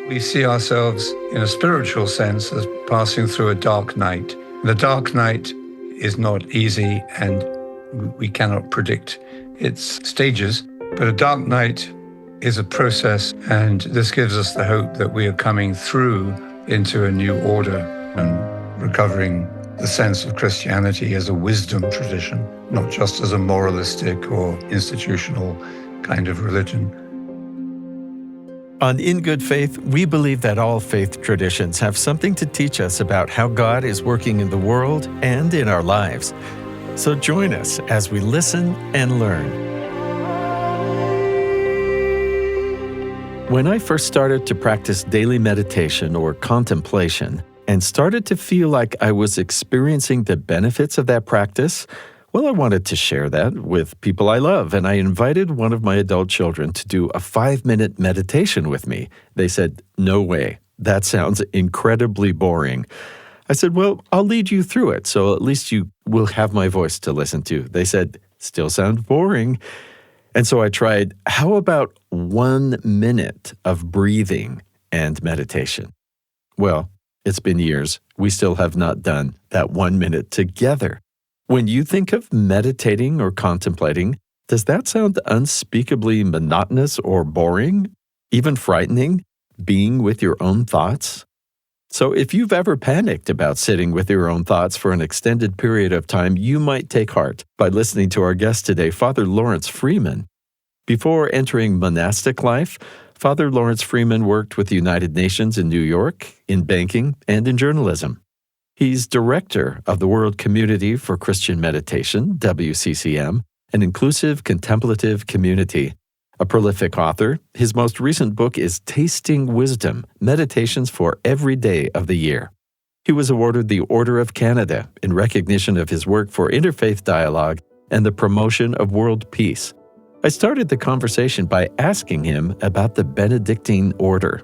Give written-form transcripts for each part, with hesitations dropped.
We see ourselves in a spiritual sense as passing through a dark night. The dark night is not easy and we cannot predict its stages, but a dark night is a process, and this gives us the hope that we are coming through into a new order and recovering the sense of Christianity as a wisdom tradition, not just as a moralistic or institutional kind of religion. On In Good Faith, we believe that all faith traditions have something to teach us about how God is working in the world and in our lives. So join us as we listen and learn. When I first started to practice daily meditation or contemplation and started to feel like I was experiencing the benefits of that practice, well, I wanted to share that with people I love, and I invited one of my adult children to do a 5-minute meditation with me. They said, "No way. That sounds incredibly boring." I said, "Well, I'll lead you through it, so at least you will have my voice to listen to." They said, "Still sounds boring." And so I tried, how about 1 minute of breathing and meditation? Well, it's been years. We still have not done that 1 minute together. When you think of meditating or contemplating, does that sound unspeakably monotonous or boring, even frightening, being with your own thoughts? So if you've ever panicked about sitting with your own thoughts for an extended period of time, you might take heart by listening to our guest today, Father Laurence Freeman. Before entering monastic life, Father Laurence Freeman worked with the United Nations in New York, in banking, and in journalism. He's director of the World Community for Christian Meditation, WCCM, an inclusive contemplative community. A prolific author, his most recent book is Tasting Wisdom, Meditations for Every Day of the Year. He was awarded the Order of Canada in recognition of his work for interfaith dialogue and the promotion of world peace. I started the conversation by asking him about the Benedictine order.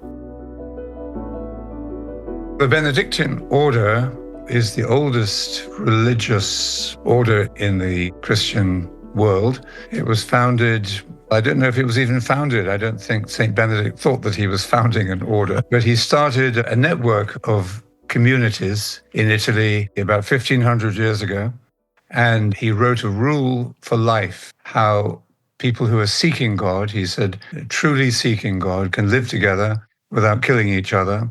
The Benedictine order is the oldest religious order in the Christian world. It was founded, I don't know if it was even founded. I don't think St. Benedict thought that he was founding an order, but he started a network of communities in Italy about 1,500 years ago. And he wrote a rule for life, how people who are seeking God, he said, truly seeking God, can live together without killing each other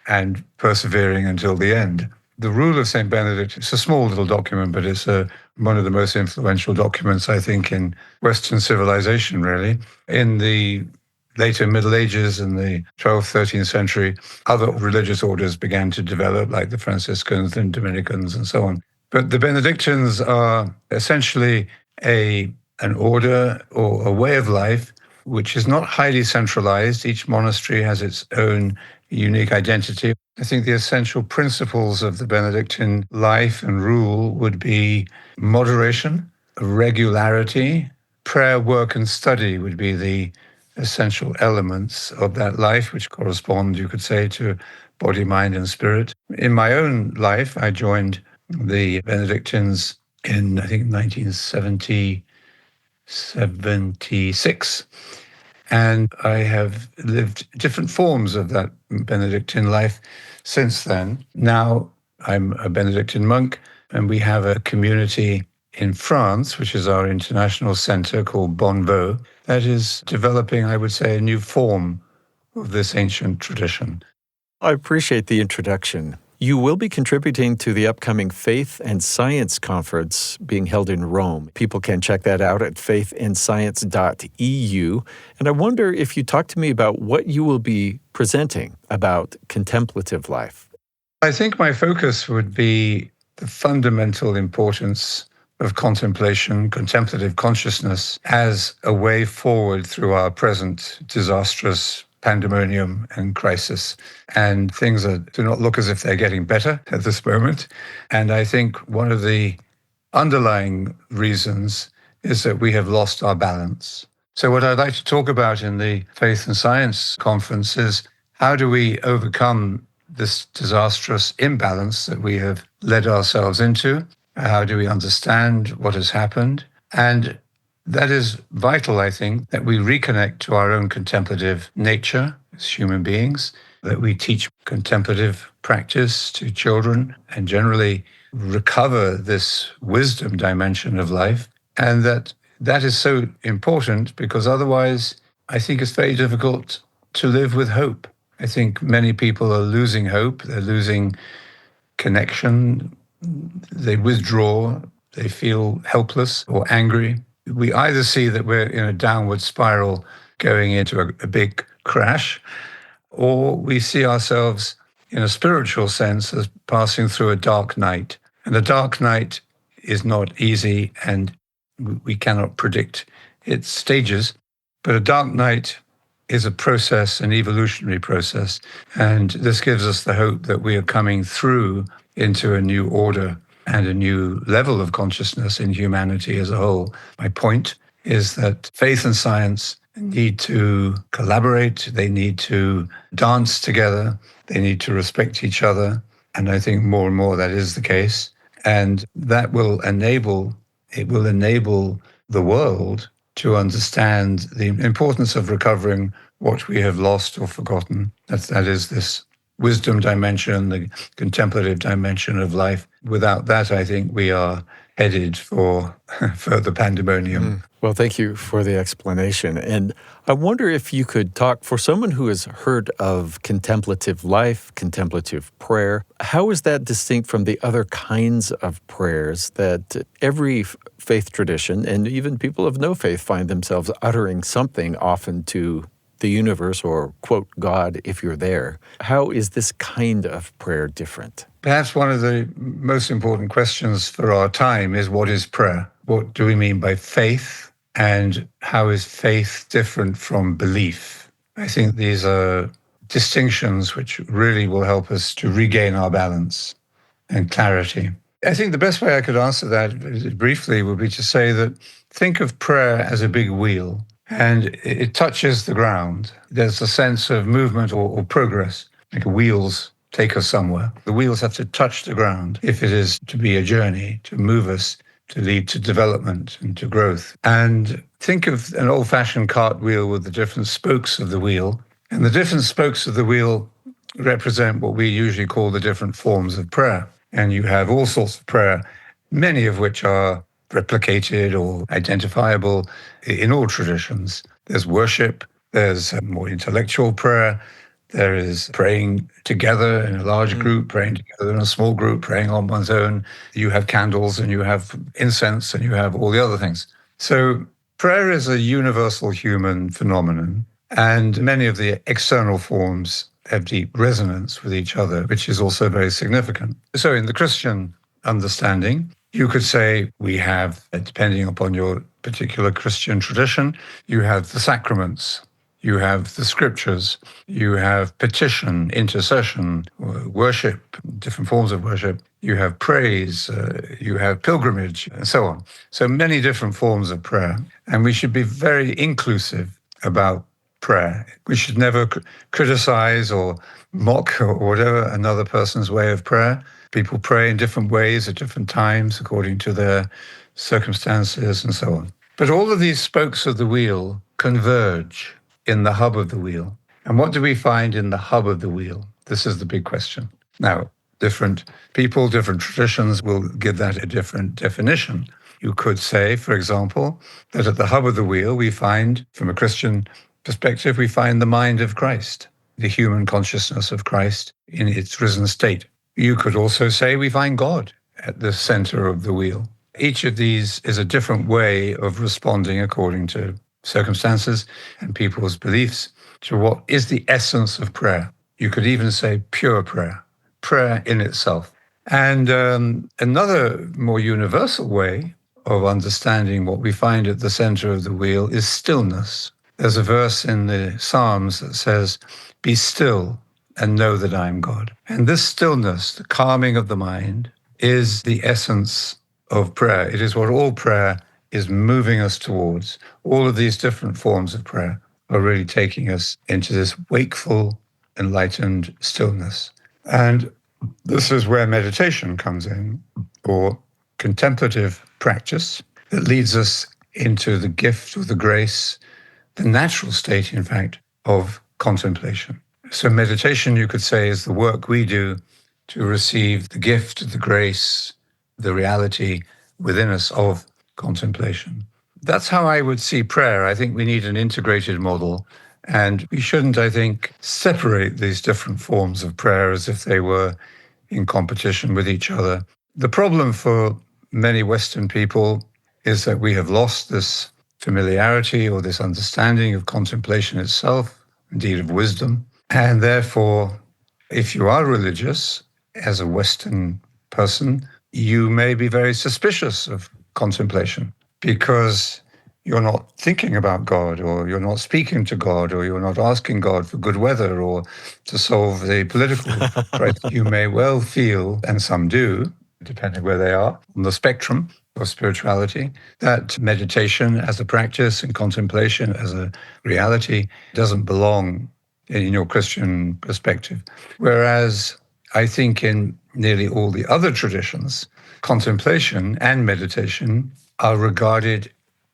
and persevering until the end. The Rule of St. Benedict, it's a small little document, but it's one of the most influential documents, I think, in Western civilization, really. In the later Middle Ages, in the 12th, 13th century, other religious orders began to develop, like the Franciscans and Dominicans and so on. But the Benedictines are essentially an order or a way of life which is not highly centralized. Each monastery has its own unique identity. I think the essential principles of the Benedictine life and rule would be moderation, regularity, prayer, work, and study would be the essential elements of that life, which correspond, you could say, to body, mind, and spirit. In my own life, I joined the Benedictines in, I think, 1976. And I have lived different forms of that Benedictine life since then. Now I'm a Benedictine monk, and we have a community in France, which is our international center called Bonneveau, that is developing, I would say, a new form of this ancient tradition. I appreciate the introduction. You will be contributing to the upcoming Faith and Science Conference being held in Rome. People can check that out at faithandscience.eu. And I wonder if you talk to me about what you will be presenting about contemplative life. I think my focus would be the fundamental importance of contemplation, contemplative consciousness, as a way forward through our present disastrous pandemonium and crisis. And things do not look as if they're getting better at this moment. And I think one of the underlying reasons is that we have lost our balance. So what I'd like to talk about in the Faith and Science Conference is how do we overcome this disastrous imbalance that we have led ourselves into? How do we understand what has happened? And that is vital, I think, that we reconnect to our own contemplative nature. as human beings, that we teach contemplative practice to children and generally recover this wisdom dimension of life. And that is so important because otherwise I think it's very difficult to live with hope. I think many people are losing hope. They're losing connection. They withdraw. They feel helpless or angry. We either see that we're in a downward spiral going into a big crash, or we see ourselves in a spiritual sense as passing through a dark night. And a dark night is not easy, and we cannot predict its stages. But a dark night is a process, an evolutionary process. And this gives us the hope that we are coming through into a new order and a new level of consciousness in humanity as a whole. My point is that faith and science need to collaborate, they need to dance together, they need to respect each other. And I think more and more that is the case. And that will enable the world to understand the importance of recovering what we have lost or forgotten. That is this wisdom dimension, the contemplative dimension of life. Without that, I think we are headed for further pandemonium. Well, thank you for the explanation. And I wonder if you could talk, for someone who has heard of contemplative life, contemplative prayer, how is that distinct from the other kinds of prayers that every faith tradition, and even people of no faith, find themselves uttering something often to the universe or, quote, God, if you're there? How is this kind of prayer different? Perhaps one of the most important questions for our time is, what is prayer? What do we mean by faith? And how is faith different from belief? I think these are distinctions which really will help us to regain our balance and clarity. I think the best way I could answer that briefly would be to say that think of prayer as a big wheel, and it touches the ground. There's a sense of movement or progress, like wheels take us somewhere. The wheels have to touch the ground if it is to be a journey, to move us, to lead to development and to growth. And think of an old-fashioned cartwheel with the different spokes of the wheel. And the different spokes of the wheel represent what we usually call the different forms of prayer. And you have all sorts of prayer, many of which are replicated or identifiable in all traditions. There's worship, there's more intellectual prayer, there is praying together in a large group, praying together in a small group, praying on one's own. You have candles and you have incense and you have all the other things. So prayer is a universal human phenomenon, and many of the external forms have deep resonance with each other, which is also very significant. So in the Christian understanding, you could say we have, depending upon your particular Christian tradition, you have the sacraments, you have the scriptures, you have petition, intercession, worship, different forms of worship, you have praise, you have pilgrimage, and so on. So many different forms of prayer. And we should be very inclusive about prayer. We should never criticize or mock or whatever another person's way of prayer. People pray in different ways at different times according to their circumstances and so on. But all of these spokes of the wheel converge in the hub of the wheel. And what do we find in the hub of the wheel? This is the big question. Now, different people, different traditions will give that a different definition. You could say, for example, that at the hub of the wheel we find, from a Christian perspective, we find the mind of Christ, the human consciousness of Christ in its risen state. You could also say we find God at the center of the wheel. Each of these is a different way of responding according to circumstances and people's beliefs to what is the essence of prayer. You could even say pure prayer, prayer in itself. And another more universal way of understanding what we find at the center of the wheel is stillness. There's a verse in the Psalms that says, "Be still and know that I am God." And this stillness, the calming of the mind, is the essence of prayer. It is what all prayer is moving us towards. All of these different forms of prayer are really taking us into this wakeful, enlightened stillness. And this is where meditation comes in, or contemplative practice that leads us into the gift or the grace, the natural state, in fact, of contemplation. So meditation, you could say, is the work we do to receive the gift, the grace, the reality within us of contemplation. That's how I would see prayer. I think we need an integrated model, and we shouldn't, I think, separate these different forms of prayer as if they were in competition with each other. The problem for many Western people is that we have lost this familiarity or this understanding of contemplation itself, indeed of wisdom. And therefore, if you are religious as a Western person, you may be very suspicious of contemplation because you're not thinking about God, or you're not speaking to God, or you're not asking God for good weather or to solve the political crisis. You may well feel, and some do, depending where they are on the spectrum of spirituality, that meditation as a practice and contemplation as a reality doesn't belong in your Christian perspective. Whereas I think in nearly all the other traditions, contemplation and meditation are regarded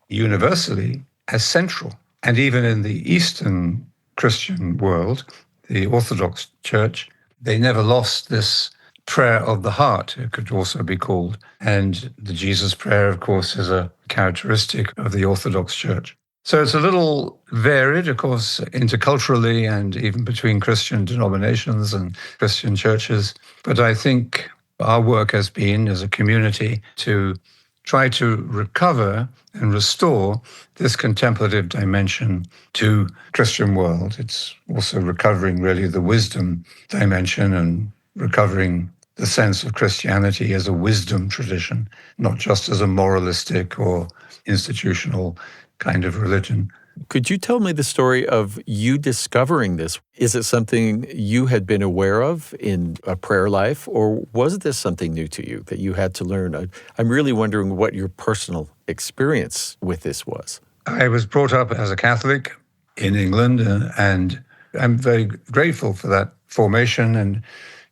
universally as central. And even in the Eastern Christian world, the Orthodox Church, they never lost this prayer of the heart, it could also be called. And the Jesus prayer, of course, is a characteristic of the Orthodox Church. So it's a little varied, of course, interculturally and even between Christian denominations and Christian churches. But I think our work has been, as a community, to try to recover and restore this contemplative dimension to Christian world. It's also recovering really the wisdom dimension and recovering the sense of Christianity as a wisdom tradition, not just as a moralistic or institutional kind of religion. Could you tell me the story of you discovering this? Is it something you had been aware of in a prayer life, or was this something new to you that you had to learn? I'm really wondering what your personal experience with this was. I was brought up as a Catholic in England, and I'm very grateful for that formation and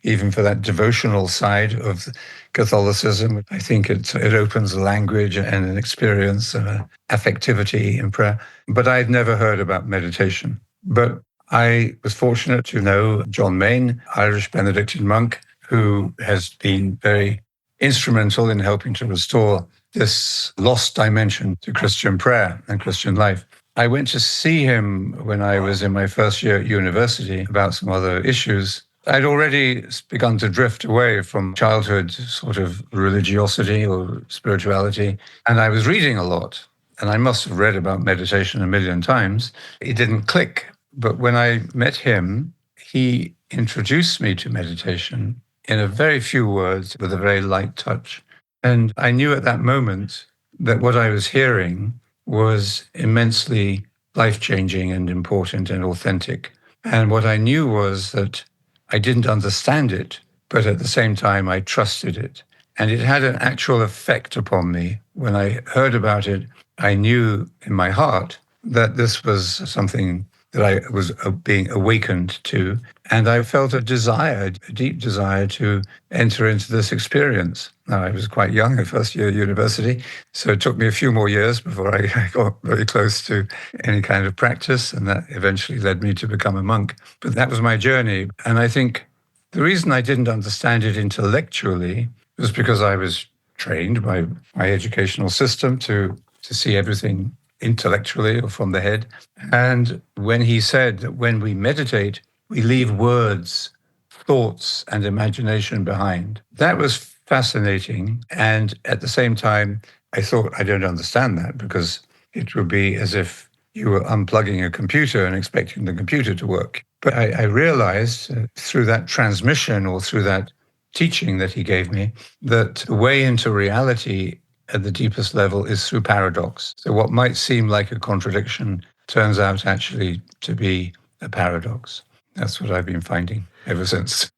even for that devotional side of Catholicism. I think it opens a language and an experience and an affectivity in prayer. But I'd never heard about meditation. But I was fortunate to know John Main, Irish Benedictine monk, who has been very instrumental in helping to restore this lost dimension to Christian prayer and Christian life. I went to see him when I was in my first year at university about some other issues. I'd already begun to drift away from childhood sort of religiosity or spirituality, and I was reading a lot. And I must have read about meditation a million times. It didn't click. But when I met him, he introduced me to meditation in a very few words with a very light touch. And I knew at that moment that what I was hearing was immensely life-changing and important and authentic. And what I knew was that I didn't understand it, but at the same time, I trusted it. And it had an actual effect upon me. When I heard about it, I knew in my heart that this was something that I was being awakened to. And I felt a desire, a deep desire to enter into this experience. Now, I was quite young at first year university, so it took me a few more years before I got very close to any kind of practice, and that eventually led me to become a monk. But that was my journey. And I think the reason I didn't understand it intellectually was because I was trained by my educational system to see everything intellectually or from the head. And when he said that when we meditate, we leave words, thoughts, and imagination behind, that was fascinating. And at the same time, I thought, I don't understand that, because it would be as if you were unplugging a computer and expecting the computer to work. But I realized through that transmission or through that teaching that he gave me, that the way into reality at the deepest level is through paradox. So what might seem like a contradiction turns out actually to be a paradox. That's what I've been finding ever since.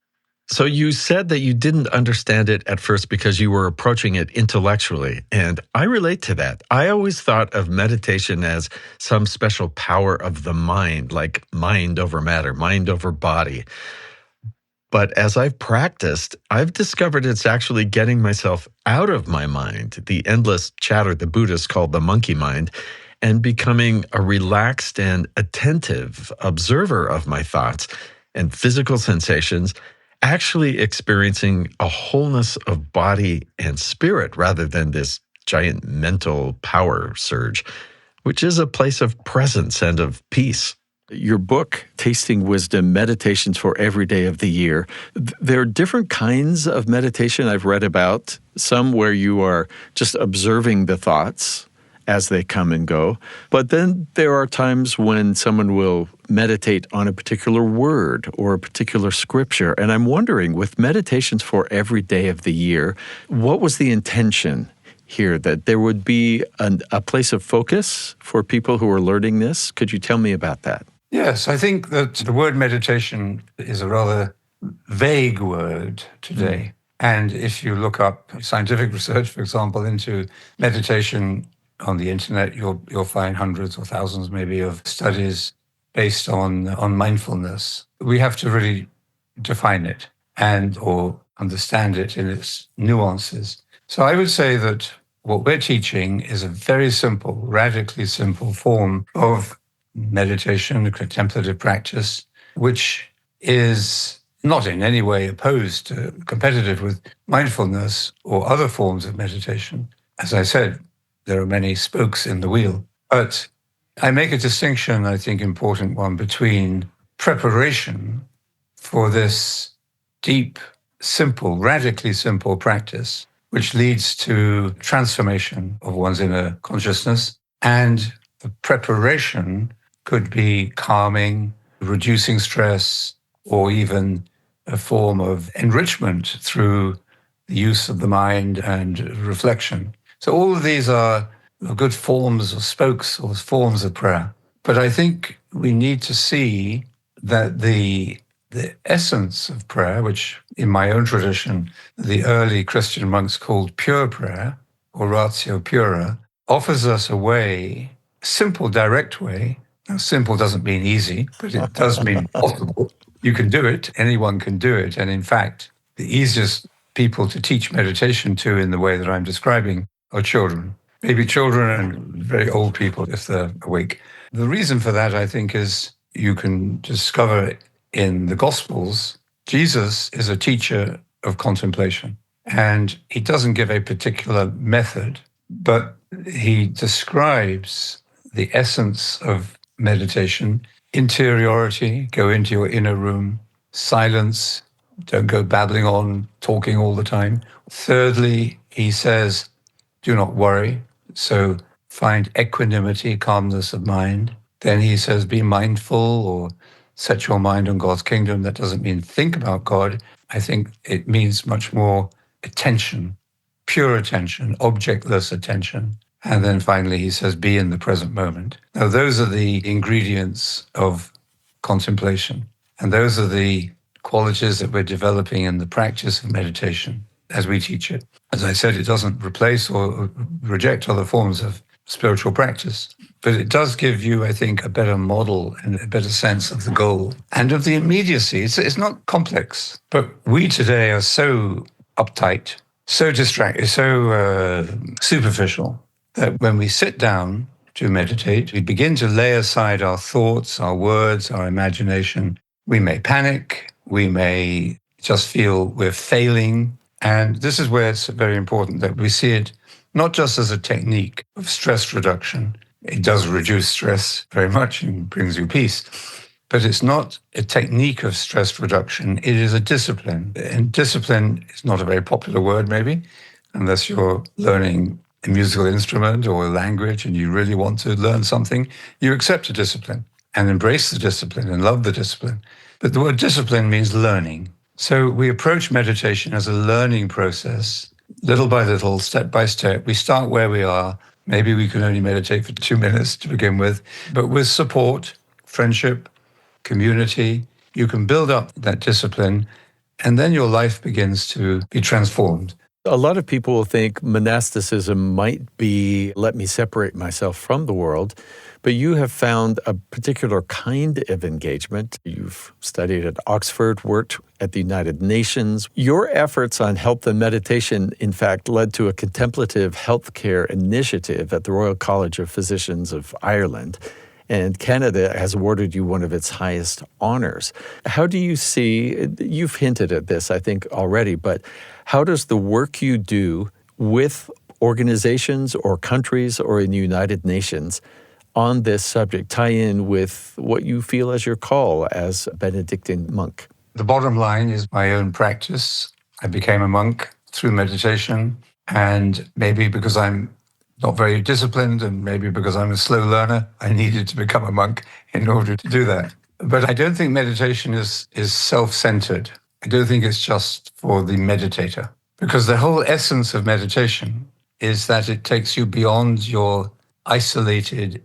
So you said that you didn't understand it at first because you were approaching it intellectually, and I relate to that. I always thought of meditation as some special power of the mind, like mind over matter, mind over body. But as I've practiced, I've discovered it's actually getting myself out of my mind, the endless chatter the Buddhists call the monkey mind, and becoming a relaxed and attentive observer of my thoughts and physical sensations, actually experiencing a wholeness of body and spirit rather than this giant mental power surge, which is a place of presence and of peace. Your book, Tasting Wisdom, Meditations for Every Day of the Year, there are different kinds of meditation I've read about, some where you are just observing the thoughts as they come and go. But then there are times when someone will meditate on a particular word or a particular scripture. And I'm wondering, with meditations for every day of the year, what was the intention here, that there would be a place of focus for people who are learning this? Could you tell me about that? Yes, I think that the word meditation is a rather vague word today. And if you look up scientific research, for example, into meditation on the internet, you'll find hundreds or thousands maybe of studies based on mindfulness. We have to really define it or understand it in its nuances. So I would say that what we're teaching is a very simple, radically simple form of meditation, a contemplative practice, which is not in any way opposed to, competitive with mindfulness or other forms of meditation. As I said, there are many spokes in the wheel. But I make a distinction, I think important one, between preparation for this deep, simple, radically simple practice, which leads to transformation of one's inner consciousness, and the preparation could be calming, reducing stress, or even a form of enrichment through the use of the mind and reflection. So all of these are good forms or spokes or forms of prayer. But I think we need to see that the essence of prayer, which in my own tradition, the early Christian monks called pure prayer, or ratio pura, offers us a way, simple, direct way. Now, simple doesn't mean easy, but it does mean possible. You can do it. Anyone can do it. And in fact, the easiest people to teach meditation to in the way that I'm describing are children. Maybe children and very old people if they're awake. The reason for that, I think, is you can discover in the Gospels, Jesus is a teacher of contemplation. And he doesn't give a particular method, but he describes the essence of meditation: interiority, go into your inner room; silence, don't go babbling on, talking all the time. Thirdly, he says, do not worry. So find equanimity, calmness of mind. Then he says, be mindful, or set your mind on God's kingdom. That doesn't mean think about God. I think it means much more attention, pure attention, objectless attention. And then finally, he says, be in the present moment. Now, those are the ingredients of contemplation. And those are the qualities that we're developing in the practice of meditation as we teach it. As I said, it doesn't replace or reject other forms of spiritual practice, but it does give you, I think, a better model and a better sense of the goal and of the immediacy. It's not complex, but we today are so uptight, so distracted, so superficial, that when we sit down to meditate, we begin to lay aside our thoughts, our words, our imagination. We may panic, we may just feel we're failing. And this is where it's very important that we see it not just as a technique of stress reduction. It does reduce stress very much and brings you peace. But it's not a technique of stress reduction. It is a discipline. And discipline is not a very popular word, maybe, unless you're learning a musical instrument or a language and you really want to learn something. You accept a discipline and embrace the discipline and love the discipline. But the word discipline means learning. So we approach meditation as a learning process, little by little, step by step. We start where we are. Maybe we can only meditate for 2 minutes to begin with, but with support, friendship, community, you can build up that discipline, and then your life begins to be transformed. A lot of people will think monasticism might be, let me separate myself from the world, but you have found a particular kind of engagement. You've studied at Oxford, worked at the United Nations. Your efforts on health and meditation, in fact, led to a contemplative healthcare initiative at the Royal College of Physicians of Ireland. And Canada has awarded you one of its highest honors. How do you see, you've hinted at this, I think, already, but how does the work you do with organizations or countries or in the United Nations on this subject tie in with what you feel as your call as a Benedictine monk? The bottom line is my own practice. I became a monk through meditation, and maybe because I'm not very disciplined, and maybe because I'm a slow learner, I needed to become a monk in order to do that. But I don't think meditation is self-centered. I don't think it's just for the meditator, because the whole essence of meditation is that it takes you beyond your isolated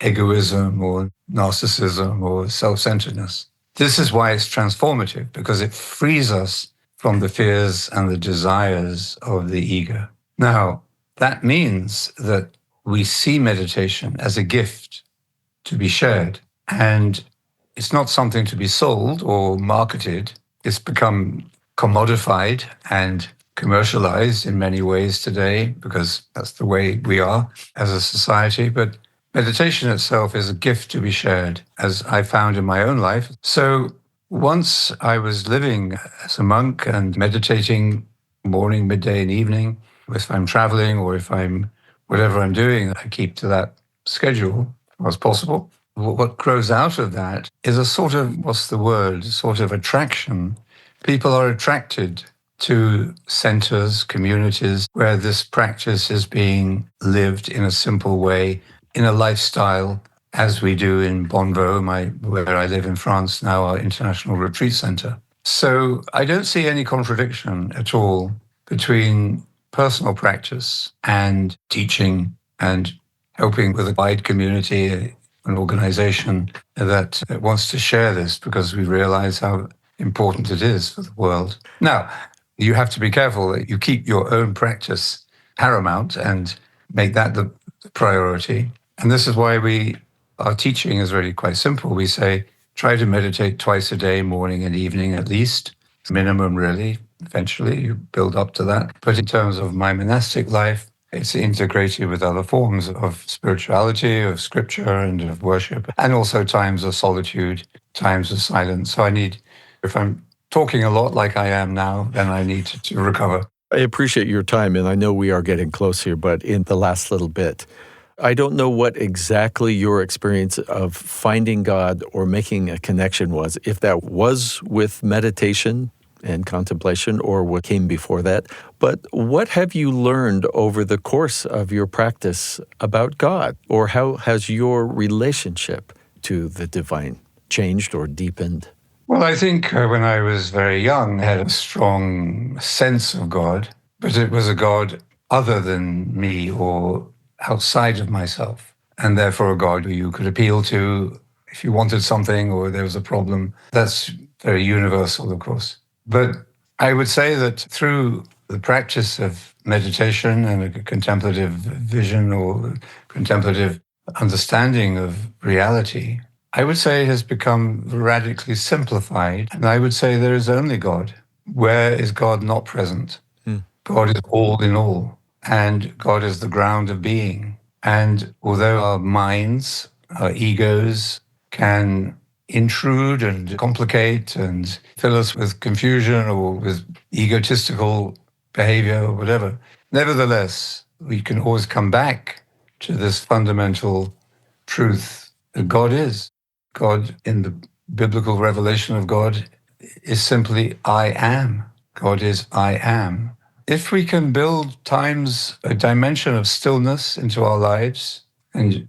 egoism or narcissism or self-centeredness. This is why it's transformative, because it frees us from the fears and the desires of the ego. Now, that means that we see meditation as a gift to be shared. And it's not something to be sold or marketed. It's become commodified and commercialized in many ways today, because that's the way we are as a society. But meditation itself is a gift to be shared, as I found in my own life. So once I was living as a monk and meditating morning, midday, and evening. If I'm traveling or if I'm whatever I'm doing, I keep to that schedule as possible. What grows out of that is a sort of, sort of attraction. People are attracted to centers, communities where this practice is being lived in a simple way, in a lifestyle, as we do in Bonneveau, where I live in France now, our international retreat center. So I don't see any contradiction at all between personal practice and teaching and helping with a wide community, an organization that wants to share this, because we realize how important it is for the world. Now, you have to be careful that you keep your own practice paramount and make that the priority. And this is why our teaching is really quite simple. We say, try to meditate twice a day, morning and evening at least, minimum really. Eventually, you build up to that. But in terms of my monastic life, it's integrated with other forms of spirituality, of scripture, and of worship, and also times of solitude, times of silence. So if I'm talking a lot like I am now, then I need to recover. I appreciate your time, and I know we are getting close here, but in the last little bit, I don't know what exactly your experience of finding God or making a connection was, if that was with meditation and contemplation or what came before that. But what have you learned over the course of your practice about God? Or how has your relationship to the divine changed or deepened? Well, I think when I was very young, I had a strong sense of God, but it was a God other than me or outside of myself, and therefore a God who you could appeal to if you wanted something or there was a problem. That's very universal, of course. But I would say that through the practice of meditation and a contemplative vision or contemplative understanding of reality, I would say it has become radically simplified. And I would say there is only God. Where is God not present? God is all in all. And God is the ground of being. And although our minds, our egos can intrude and complicate and fill us with confusion or with egotistical behavior or whatever, nevertheless, we can always come back to this fundamental truth that God is. God, in the biblical revelation of God, is simply I am. God is I am. If we can build a dimension of stillness into our lives, and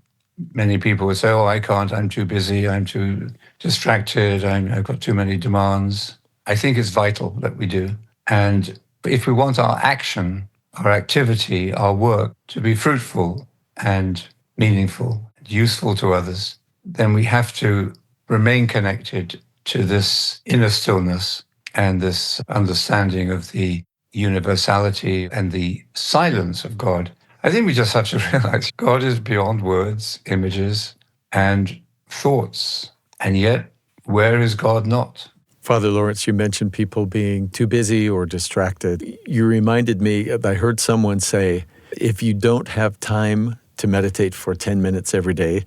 many people would say, oh, I can't, I'm too busy, I'm too distracted, I've got too many demands. I think it's vital that we do. And if we want our action, our activity, our work to be fruitful and meaningful, useful to others, then we have to remain connected to this inner stillness and this understanding of the universality and the silence of God. I think we just have to realize God is beyond words, images, and thoughts. And yet, where is God not? Father Laurence, you mentioned people being too busy or distracted. You reminded me, I heard someone say, if you don't have time to meditate for 10 minutes every day,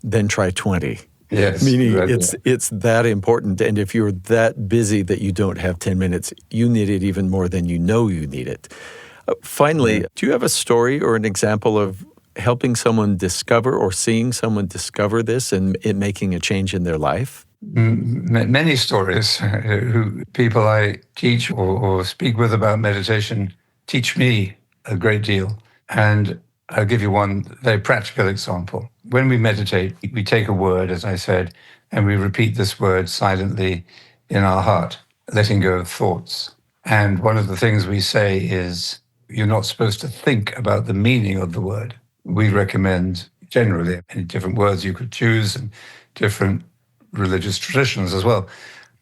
then try 20. Yes. Meaning right, it's that important. And if you're that busy that you don't have 10 minutes, you need it even more than you know you need it. Finally, do you have a story or an example of helping someone discover or seeing someone discover this and it making a change in their life? Many stories. People I teach or speak with about meditation teach me a great deal. And I'll give you one very practical example. When we meditate, we take a word, as I said, and we repeat this word silently in our heart, letting go of thoughts. And one of the things we say is, you're not supposed to think about the meaning of the word. We recommend generally any different words you could choose and different religious traditions as well.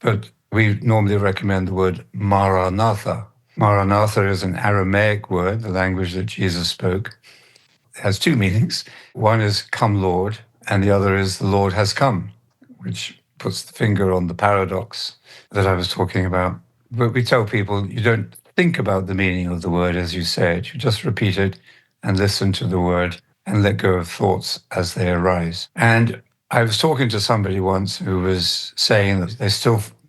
But we normally recommend the word Maranatha. Maranatha is an Aramaic word, the language that Jesus spoke. It has two meanings. One is come Lord, and the other is the Lord has come, which puts the finger on the paradox that I was talking about. But we tell people you don't think about the meaning of the word as you say it. You just repeat it and listen to the word and let go of thoughts as they arise. And I was talking to somebody once who was saying that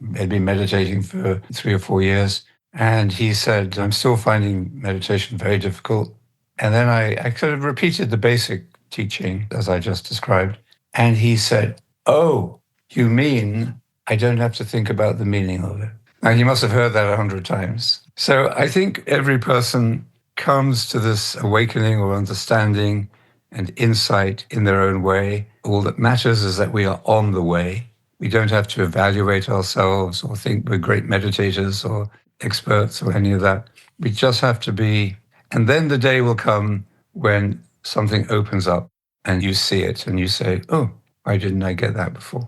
they'd been meditating for 3 or 4 years. And he said, I'm still finding meditation very difficult. And then I sort of repeated the basic teaching as I just described. And he said, oh, you mean I don't have to think about the meaning of it? Now, he must have heard that 100 times. So I think every person comes to this awakening or understanding and insight in their own way. All that matters is that we are on the way. We don't have to evaluate ourselves or think we're great meditators or experts or any of that. We just have to be. And then the day will come when something opens up and you see it and you say, oh, why didn't I get that before?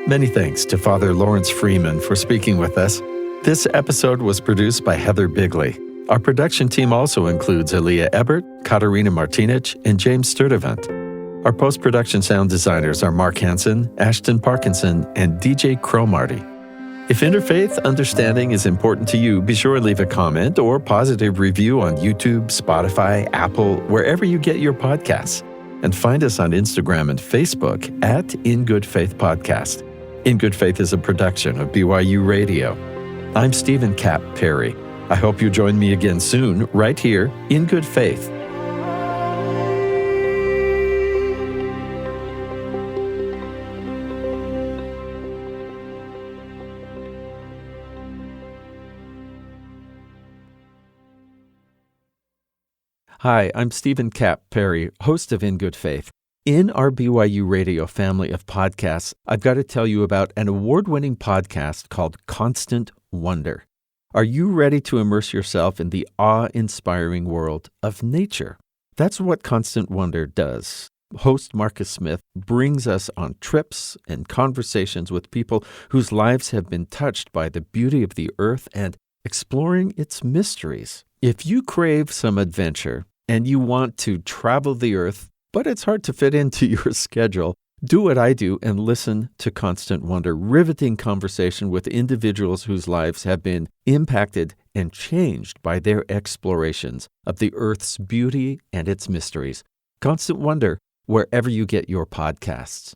Many thanks to Father Laurence Freeman for speaking with us. This episode was produced by Heather Bigley. Our production team also includes Aaliyah Ebert, Katarina Martinich, and James Sturdivant. Our post-production sound designers are Mark Hansen, Ashton Parkinson, and DJ Cromarty. If interfaith understanding is important to you, be sure to leave a comment or positive review on YouTube, Spotify, Apple, wherever you get your podcasts. And find us on Instagram and Facebook at In Good Faith Podcast. In Good Faith is a production of BYU Radio. I'm Stephen Cap Perry. I hope you join me again soon, right here, In Good Faith. Hi, I'm Stephen Cap Perry, host of In Good Faith. In our BYU Radio family of podcasts, I've got to tell you about an award-winning podcast called Constant Wonder. Are you ready to immerse yourself in the awe-inspiring world of nature? That's what Constant Wonder does. Host Marcus Smith brings us on trips and conversations with people whose lives have been touched by the beauty of the earth and exploring its mysteries. If you crave some adventure and you want to travel the earth, but it's hard to fit into your schedule, do what I do and listen to Constant Wonder, riveting conversation with individuals whose lives have been impacted and changed by their explorations of the earth's beauty and its mysteries. Constant Wonder, wherever you get your podcasts.